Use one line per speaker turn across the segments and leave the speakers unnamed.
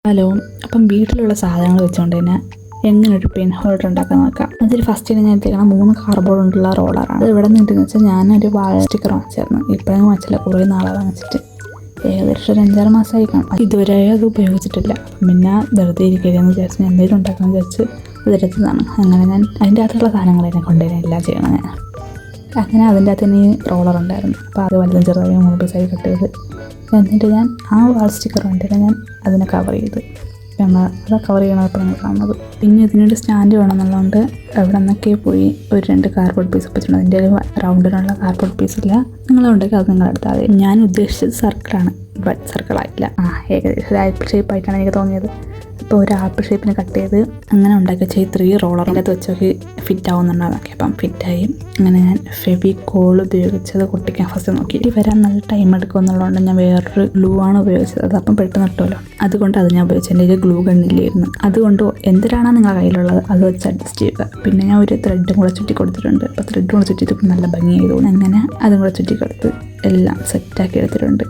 Hello, അപ്പം വീട്ടിലുള്ള സാധനങ്ങൾ വെച്ചുകൊണ്ട് തന്നെ എങ്ങനെ ഒരു പെൻ ഹോൾഡർ ഉണ്ടാക്കാൻ നോക്കാം. അതിൽ ഫസ്റ്റ് ഞാൻ എടുത്തേക്കണം 3 കാർഡ്ബോർഡ് കൊണ്ടുള്ള റോളറാണ്. അത് ഇവിടെ നിന്നിട്ടെന്ന് വെച്ചാൽ ഞാനൊരു വാൾ സ്റ്റിക്കർ വാങ്ങിച്ചായിരുന്നു. ഇപ്പോഴും വാങ്ങിച്ചില്ല, കുറേ നാളെ വാങ്ങിച്ചിട്ട് ഏകദേശം ഒരു 5-6 മാസമായി കാണും. ഇതുവരെ അത് ഉപയോഗിച്ചിട്ടില്ല. പിന്നെ വെറുതെ ഇരിക്കുകയെന്ന് വിചാരിച്ച് ഞാൻ എന്തെങ്കിലും ഉണ്ടാക്കാമെന്ന് വിചാരിച്ച് അതെടുത്തതാണ്. അങ്ങനെ ഞാൻ അതിൻ്റെ അകത്തുള്ള സാധനങ്ങളെന്നെ കൊണ്ടുവരാൻ എല്ലാം ചെയ്യണം. അങ്ങനെ അതിൻ്റെ അകത്ത് തന്നെ റോളർ ഉണ്ടായിരുന്നു. അപ്പോൾ അത് വലുതും ചെറുതായി 3 പീസായി കട്ട് ചെയ്ത് എന്നിട്ട് ഞാൻ ആ വാൾ സ്റ്റിക്കർ വേണ്ടിയിട്ട് ഞാൻ അതിനെ കവർ ചെയ്ത് അത് കവർ ചെയ്യണപ്പോൾ നിങ്ങൾ കാണുന്നത്. പിന്നെ ഇതിനൊരു സ്റ്റാൻഡ് വേണമെന്നുള്ളതുകൊണ്ട് എവിടെ നിന്നൊക്കെ പോയി ഒരു 2 കാർഡ്ബോർഡ് പീസ് ഒപ്പിച്ചിട്ടുണ്ട്. അതിൻ്റെ ഒരു റൗണ്ടിനുള്ള കാർഡ്ബോർഡ് പീസില്ല, നിങ്ങളുണ്ടെങ്കിൽ അത് നിങ്ങളെടുത്താൽ മതി. ഞാൻ ഉദ്ദേശിച്ചത് സർക്കിളാണ്, ബട്ട് സർക്കിളായില്ല. ഏകദേശം ഒരു ആപ്പിൾ ഷേപ്പായിട്ടാണ് എനിക്ക് തോന്നിയത്. അപ്പോൾ ഒരു ആപ്പിൾ ഷേപ്പിന് കട്ട് ചെയ്ത് അങ്ങനെ ഉണ്ടാക്കി വെച്ചാൽ 3 റോളറിൻ്റെ അകത്ത് വെച്ചൊക്കെ ഫിറ്റ് ആവുന്നുണ്ടാകും. നോക്കി അപ്പം ഫിറ്റായി. അങ്ങനെ ഞാൻ ഫെവിക്കോൾ ഉപയോഗിച്ചത് പൊട്ടിക്കാൻ ഫസ്റ്റ് നോക്കി. ഇത് വരാൻ നല്ല ടൈം എടുക്കും എന്നുള്ളതുകൊണ്ട് ഞാൻ വേറൊരു ഗ്ലൂ ആണ് ഉപയോഗിച്ചത്. അതപ്പം പെട്ടെന്ന് കിട്ടുമല്ലോ, അതുകൊണ്ട് അത് ഞാൻ ഉപയോഗിച്ചു. എൻ്റെ ഒരു ഗ്ലൂ ഗണ്ണില്ലായിരുന്നു, അതുകൊണ്ട് എന്തിനാണോ നിങ്ങളുടെ കയ്യിലുള്ളത് അത് വെച്ച് അഡ്ജസ്റ്റ് ചെയ്യുക. പിന്നെ ഞാൻ ഒരു ത്രെഡും കൂടെ ചുറ്റി കൊടുത്തിട്ടുണ്ട്. അപ്പോൾ ത്രെഡും കൂടെ ചുറ്റിയിട്ട് നല്ല ഭംഗിയായതുകൊണ്ട് അങ്ങനെ അതും കൂടെ ചുറ്റി കൊടുത്ത് എല്ലാം സെറ്റാക്കി എടുത്തിട്ടുണ്ട്.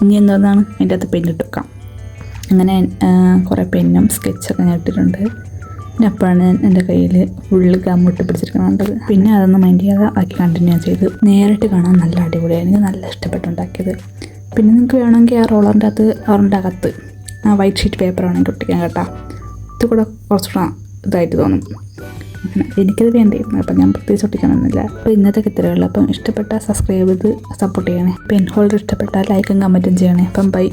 ഇനി എന്താണ് അതിൻ്റെ അകത്ത് പെന്നിട്ട് വെക്കാം. അങ്ങനെ കുറേ പെന്നും സ്കെച്ചൊക്കെ ഞാൻ ഇട്ടിട്ടുണ്ട്. പിന്നെ അപ്പോഴാണ് എൻ്റെ കയ്യിൽ ഫുള്ള് ഗമ്മിട്ട് പിടിച്ചിരിക്കണത്. പിന്നെ അതൊന്നും മൈൻഡ് ചെയ്യാതെ ബാക്കി കണ്ടിന്യൂ ചെയ്ത് നേരിട്ട് കാണാൻ നല്ല അടിപൊളിയായി. എനിക്ക് നല്ല ഇഷ്ടപ്പെട്ടുണ്ടാക്കിയത്. പിന്നെ നിങ്ങൾക്ക് വേണമെങ്കിൽ ആ റോളറിൻ്റെ അകത്ത് വൈറ്റ് ഷീറ്റ് പേപ്പർ വേണമെങ്കിൽ ഒട്ടിക്കാൻ കേട്ടോ. ഇത് കൂടെ കുറച്ചുകൂടെ ഇതായിട്ട് തോന്നും. എനിക്കത് വേണ്ടിയിരുന്നു, അപ്പം ഞാൻ പ്രത്യേകിച്ച് ഒട്ടിക്കണമെന്നില്ല. അപ്പോൾ ഇന്നത്തെ ഇത്രയേ ഉള്ളൂ. അപ്പം ഇഷ്ടപ്പെട്ടാൽ സബ്സ്ക്രൈബ് ചെയ്ത് സപ്പോർട്ട് ചെയ്യണേ. പെൻ ഹോൾഡർ ഇഷ്ടപ്പെട്ടാൽ ലൈക്കും കമൻറ്റും ചെയ്യണേ. അപ്പം ബൈ.